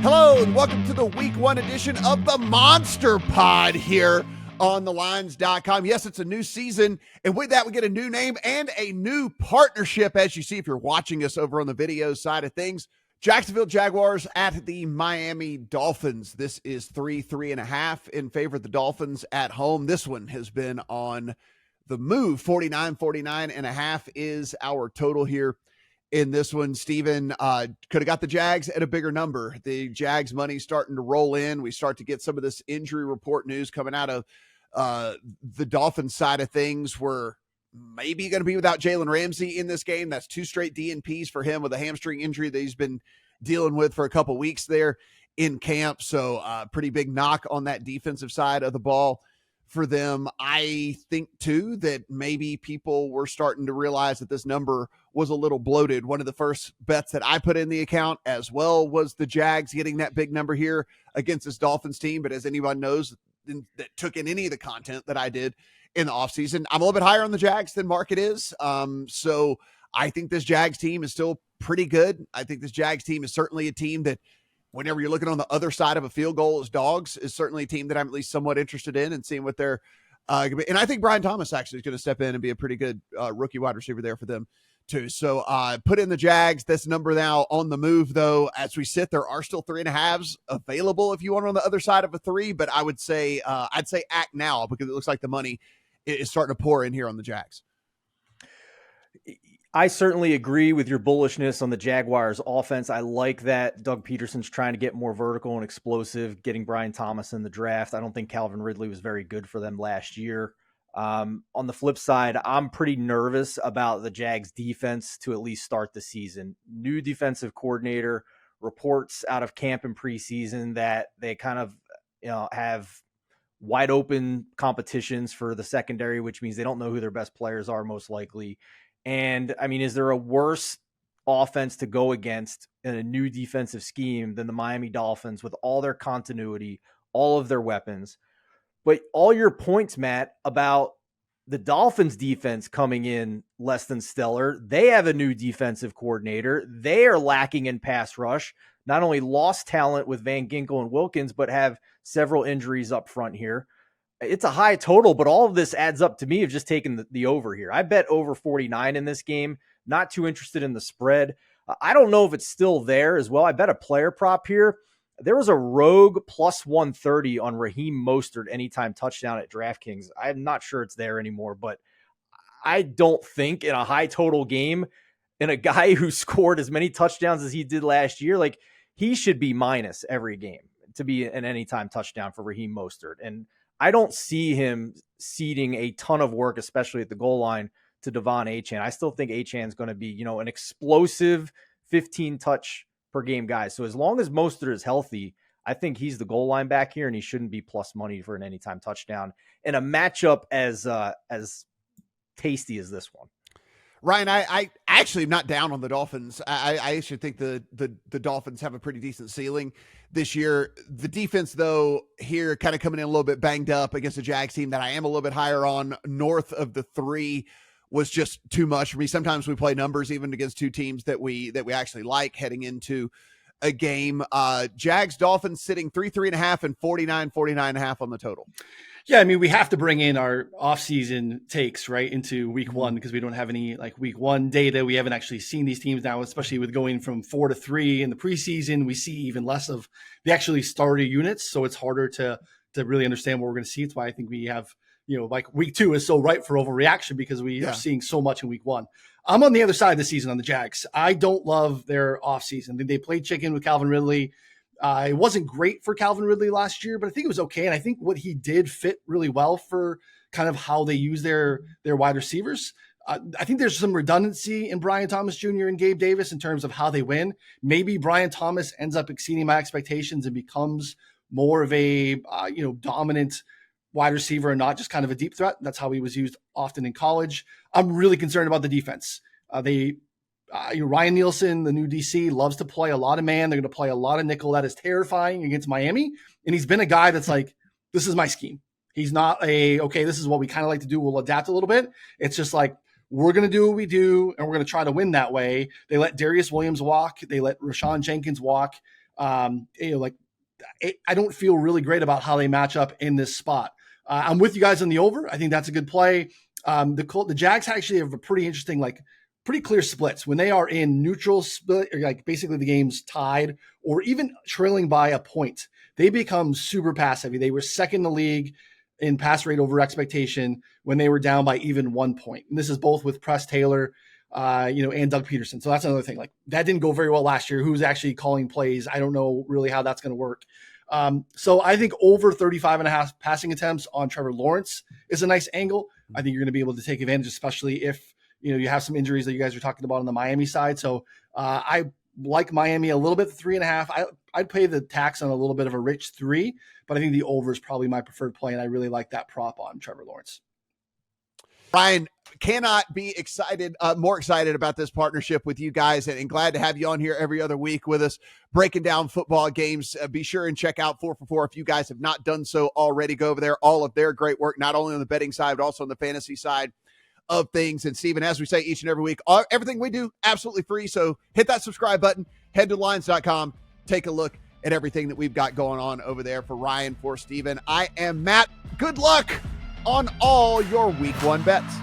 Hello and welcome to the week one edition of the Monster Pod here on thelines.com. Yes, it's a new season, and with that we get a new name and a new partnership, as you see if you're watching us over on the video side of things. Jacksonville Jaguars at the Miami Dolphins. This is 3.5 in favor of the Dolphins at home. This one has been on the move. 49.5 is our total here in this one. Steven could have got the Jags at a bigger number. The Jags money starting to roll in. We start to get some of this injury report news coming out of the Dolphins side of things. We're maybe going to be without Jalen Ramsey in this game. That's 2 straight DNPs for him with a hamstring injury that he's been dealing with for a couple weeks there in camp. So pretty big knock on that defensive side of the ball for them. I think too that maybe people were starting to realize that this number was a little bloated. One of the first bets that I put in the account as well was the Jags getting that big number here against this Dolphins team. But as anyone knows that took in any of the content that I did in the offseason, I'm a little bit higher on the Jags than market is. So I think this Jags team is still pretty good. I think this Jags team is certainly a team that whenever you're looking on the other side of a field goal as dogs is certainly a team that I'm at least somewhat interested in and seeing what they're and I think Brian Thomas actually is going to step in and be a pretty good rookie wide receiver there for them too. So put in the Jags. This number now on the move, though. As we sit, there are still 3.5s available if you want on the other side of a 3, but I would say I'd say act now because it looks like the money is starting to pour in here on the Jags. I certainly agree with your bullishness on the Jaguars offense. I like that Doug Peterson's trying to get more vertical and explosive, getting Brian Thomas in the draft. I don't think Calvin Ridley was very good for them last year. On the flip side, I'm pretty nervous about the Jags defense to at least start the season. New defensive coordinator, reports out of camp and preseason that they kind of have wide open competitions for the secondary, which means they don't know who their best players are most likely. And I mean, is there a worse offense to go against in a new defensive scheme than the Miami Dolphins with all their continuity, all of their weapons? But all your points, Matt, about the Dolphins defense coming in less than stellar. They have a new defensive coordinator. They are lacking in pass rush, not only lost talent with Van Ginkel and Wilkins, but have several injuries up front here. It's a high total, but all of this adds up to me of just taking the over here. I bet over 49 in this game. Not too interested in the spread. I don't know if it's still there as well. I bet a player prop here. There was a rogue plus 130 on Raheem Mostert anytime touchdown at DraftKings. I'm not sure it's there anymore, but I don't think in a high total game and a guy who scored as many touchdowns as he did last year, like he should be minus every game to be an anytime touchdown for Raheem Mostert. And I don't see him ceding a ton of work, especially at the goal line, to Devon Achane. I still think Achane is going to be, an explosive 15 touch per game guy. So as long as Mostert is healthy, I think he's the goal line back here, and he shouldn't be plus money for an anytime touchdown in a matchup as tasty as this one. Ryan, I actually am not down on the Dolphins. I actually think the Dolphins have a pretty decent ceiling this year. The defense, though, here kind of coming in a little bit banged up against the Jags team that I am a little bit higher on. North of the 3 was just too much for me. Sometimes we play numbers even against two teams that we actually like heading into a game. Jags, Dolphins sitting 3.5 and 49.5 on the total. Yeah, I mean, we have to bring in our off-season takes right into week one because we don't have any week one data. We haven't actually seen these teams now, especially with going from 4 to 3 in the preseason. We see even less of the actually starter units, so it's harder to really understand what we're going to see. It's why I think we have, week 2 is so ripe for overreaction because we are seeing so much in week 1. I'm on the other side of the season on the Jags. I don't love their offseason. They played chicken with Calvin Ridley. It wasn't great for Calvin Ridley last year, but I think it was okay. And I think what he did fit really well for kind of how they use their wide receivers. I think there's some redundancy in Brian Thomas Jr. and Gabe Davis in terms of how they win. Maybe Brian Thomas ends up exceeding my expectations and becomes more of a dominant wide receiver and not just kind of a deep threat. That's how he was used often in college. I'm really concerned about the defense. Ryan Nielsen, the new DC, loves to play a lot of man. They're going to play a lot of nickel. That is terrifying against Miami. And he's been a guy that's like, this is my scheme. He's not this is what we kind of like to do. We'll adapt a little bit. It's just like, we're going to do what we do, and we're going to try to win that way. They let Darius Williams walk. They let Rashawn Jenkins walk. Like I don't feel really great about how they match up in this spot. I'm with you guys on the over. I think that's a good play. The Jags actually have a pretty interesting, like pretty clear splits when they are in neutral split, or like basically the game's tied or even trailing by a point. They become super pass heavy. They were second in the league in pass rate over expectation when they were down by even 1 point. And this is both with Press Taylor, and Doug Peterson. So that's another thing. Like that didn't go very well last year. Who's actually calling plays? I don't know really how that's going to work. So I think over 35.5 passing attempts on Trevor Lawrence is a nice angle. I think you're going to be able to take advantage, especially if you have some injuries that you guys are talking about on the Miami side. So I like Miami a little bit, 3.5. I'd pay the tax on a little bit of a rich 3, but I think the over is probably my preferred play, and I really like that prop on Trevor Lawrence. Ryan, cannot be more excited about this partnership with you guys, and glad to have you on here every other week with us breaking down football games. Be sure and check out 4for4 if you guys have not done so already. Go over there. All of their great work, not only on the betting side, but also on the fantasy side of things. And Steven, as we say each and every week, everything we do absolutely free. So hit that subscribe button, head to lines.com, take a look at everything that we've got going on over there. For Ryan, for Steven, I am Matt. Good luck on all your week 1 bets.